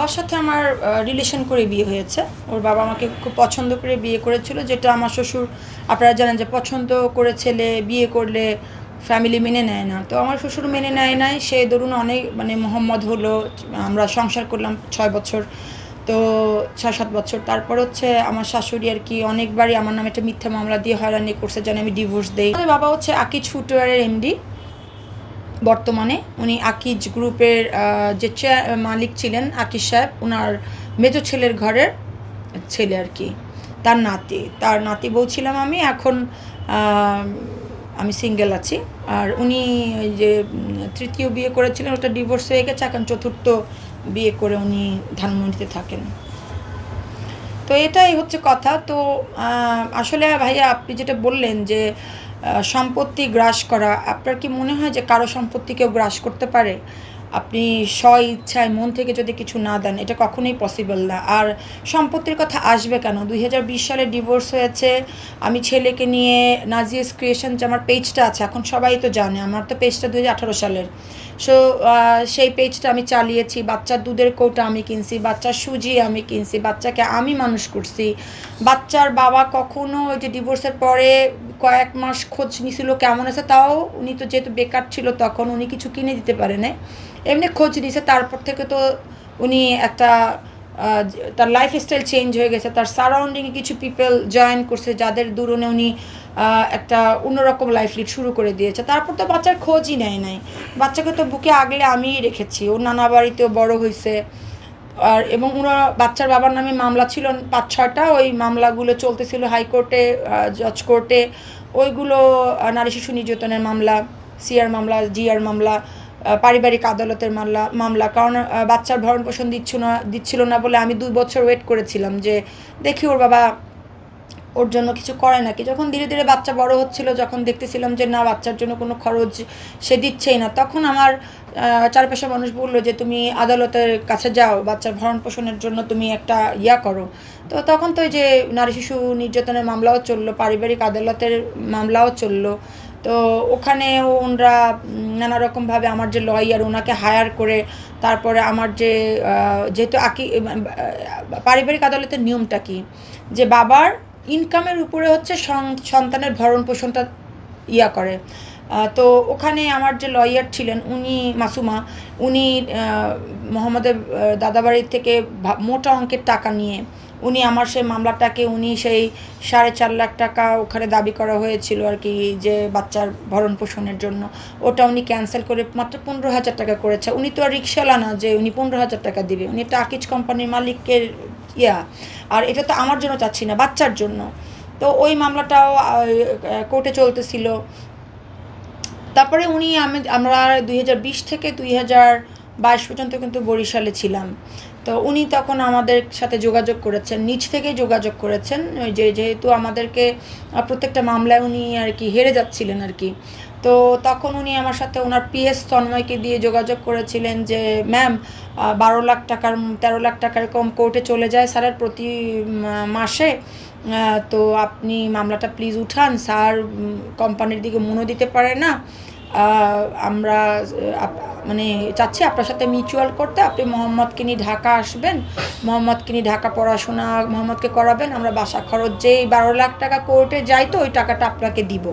বাবার সাথে আমার রিলেশন করে বিয়ে হয়েছে। ওর বাবা আমাকে খুব পছন্দ করে বিয়ে করেছিল, যেটা আমার শ্বশুর আপনারা জানেন যে পছন্দ করে ছেলে বিয়ে করলে ফ্যামিলি মেনে নেয় না। তো আমার শ্বশুর মেনে নেয় নাই, সে ধরুন অনেক মানে মোহাম্মদ হলো, আমরা সংসার করলাম 6 বছর। তো 6-7 বছর তারপর হচ্ছে আমার শাশুড়ি আর কি অনেকবারই আমার নামে একটা মিথ্যা মামলা দিয়ে হয়রানি করছে যেন আমি ডিভোর্স দেই। আমার বাবা হচ্ছে আকিজ ফুটওয়্যারের এমডি বর্তমানে। উনি আকিজ গ্রুপের যে মালিক ছিলেন আকিজ সাহেব, ওনার মেজো ছেলের ঘরের ছেলে আর কি, তার নাতি বউ ছিলাম আমি। এখন আমি সিঙ্গেল আছি। আর উনি ওই যে তৃতীয় বিয়ে করেছিলেন, ওটা ডিভোর্স হয়ে গেছে, এখন চতুর্থ বিয়ে করে উনি ধানমন্ডিতে থাকেন। তো এটাই হচ্ছে কথা। তো আসলে ভাইয়া আপনি যেটা বললেন যে সম্পত্তি গ্রাস করা, আপনার কি মনে হয় যে কারো সম্পত্তি কেউ গ্রাস করতে পারে? আপনি স্ব ইচ্ছায় মন থেকে যদি কিছু না দেন, এটা কখনোই পসিবল না। আর সম্পত্তির কথা আসবে কেন? 2020 সালে ডিভোর্স হয়েছে। আমি ছেলেকে নিয়ে নাজিয়াস ক্রিয়েশন যে আমার পেজটা আছে, এখন সবাই তো জানে, আমার তো পেজটা 2018 সালের। সো সেই পেজটা আমি চালিয়েছি, বাচ্চার দুধের কৌটা আমি কিনছি, বাচ্চার সুজি আমি কিনছি, বাচ্চাকে আমি মানুষ করছি। বাচ্চার বাবা কখনো ওই যে ডিভোর্সের পরে কয়েক মাস খোঁজ নিছিল কেমন আছে, তাও উনি তো যেহেতু বেকার ছিল তখন উনি কিছু কিনে দিতে পারে না, এমনি খোঁজ নিছে। তারপর থেকে তো উনি একটা তার লাইফস্টাইল চেঞ্জ হয়ে গেছে, তার সারাউন্ডিংয়ে কিছু পিপল জয়েন করছে যাদের দরুনে উনি একটা অন্যরকম লাইফ লিড শুরু করে দিয়েছে। তারপর তো বাচ্চার খোঁজই নেয় নাই, বাচ্চাকে তো বুকে আগলে আমিই রেখেছি, ও নানা বাড়িতেও বড় হয়েছে। আর এবং ওনার বাচ্চার বাবার নামে মামলা ছিল 5-6টা, ওই মামলাগুলো চলতেছিল হাইকোর্টে, জজ কোর্টে। ওইগুলো নারী শিশু নির্যাতনের মামলা, সিআর মামলা, জিআর মামলা, পারিবারিক আদালতের মামলা। কারণ বাচ্চার ভরণ পোষণ দিচ্ছিল না বলে আমি 2 বছর ওয়েট করেছিলাম যে দেখি ওর বাবা ওর জন্য কিছু করে নাকি। যখন ধীরে ধীরে বাচ্চা বড় হচ্ছিল, যখন দেখতেছিলাম যে না বাচ্চার জন্য কোনো খরচ সে দিচ্ছেই না, তখন আমার চারপাশের মানুষ বললো যে তুমি আদালতের কাছে যাও, বাচ্চার ভরণ পোষণের জন্য তুমি একটা করো। তো তখন তো ওই যে নারী শিশু নির্যাতনের মামলাও চললো, পারিবারিক আদালতের মামলাও চললো। তো ওখানে ওনারা নানা রকমভাবে আমার যে লয়ার ওনাকে হায়ার করে, তারপরে আমার যে যেহেতু পারিবারিক আদালতের নিয়মটা কি, যে বাবার ইনকামের উপরে হচ্ছে সন্তানের ভরণ পোষণটা করে। তো ওখানে আমার যে লয়ার ছিলেন উনি মাসুমা, উনি মোহাম্মদের দাদাবাড়ির থেকে মোটা অঙ্কের টাকা নিয়ে উনি আমার সেই মামলাটাকে উনি সেই 4.5 লাখ টাকা ওখানে দাবি করা হয়েছিল আর কি, যে বাচ্চার ভরণ পোষণের জন্য, ওটা উনি ক্যান্সেল করে মাত্র 15,000 টাকা করেছে। উনি তো আর রিক্সাওয়ালা না যে উনি 15,000 টাকা দিবে, উনি একটা আকিজ কোম্পানির মালিকের আর এটা তো আমার জন্য চাচ্ছি না, বাচ্চার জন্য। তো ওই মামলাটাও কোর্টে চলতেছিল। তারপরে আমরা 2020 থেকে 2022 পর্যন্ত কিন্তু বরিশালে ছিলাম। তো উনি তখন আমাদের সাথে যোগাযোগ করেছেন, নিজ থেকেই যোগাযোগ করেছেন, ওই যেহেতু আমাদেরকে প্রত্যেকটা মামলায় উনি আর কি হেরে যাচ্ছিলেন আর কি। তো তখন উনি আমার সাথে ওনার পিএস তন্ময়কে দিয়ে যোগাযোগ করেছিলেন যে ম্যাম 12 লাখ টাকার 13 লাখ টাকার কম কোর্টে চলে যায় স্যারের প্রতি মাসে, তো আপনি মামলাটা প্লিজ উঠান, স্যার কোম্পানির দিকে মনও দিতে পারে না। আমরা মানে চাচ্ছি আপনার সাথে মিউচুয়াল করতে, আপনি মোহাম্মদকে নিয়ে ঢাকা আসবেন, মোহাম্মদকে নিয়ে ঢাকা পড়াশোনা মোহাম্মদকে করাবেন, আমরা বাসা খরচ যেই 12 লাখ টাকা কোর্টে যাই তো ওই টাকাটা আপনাকে দিব।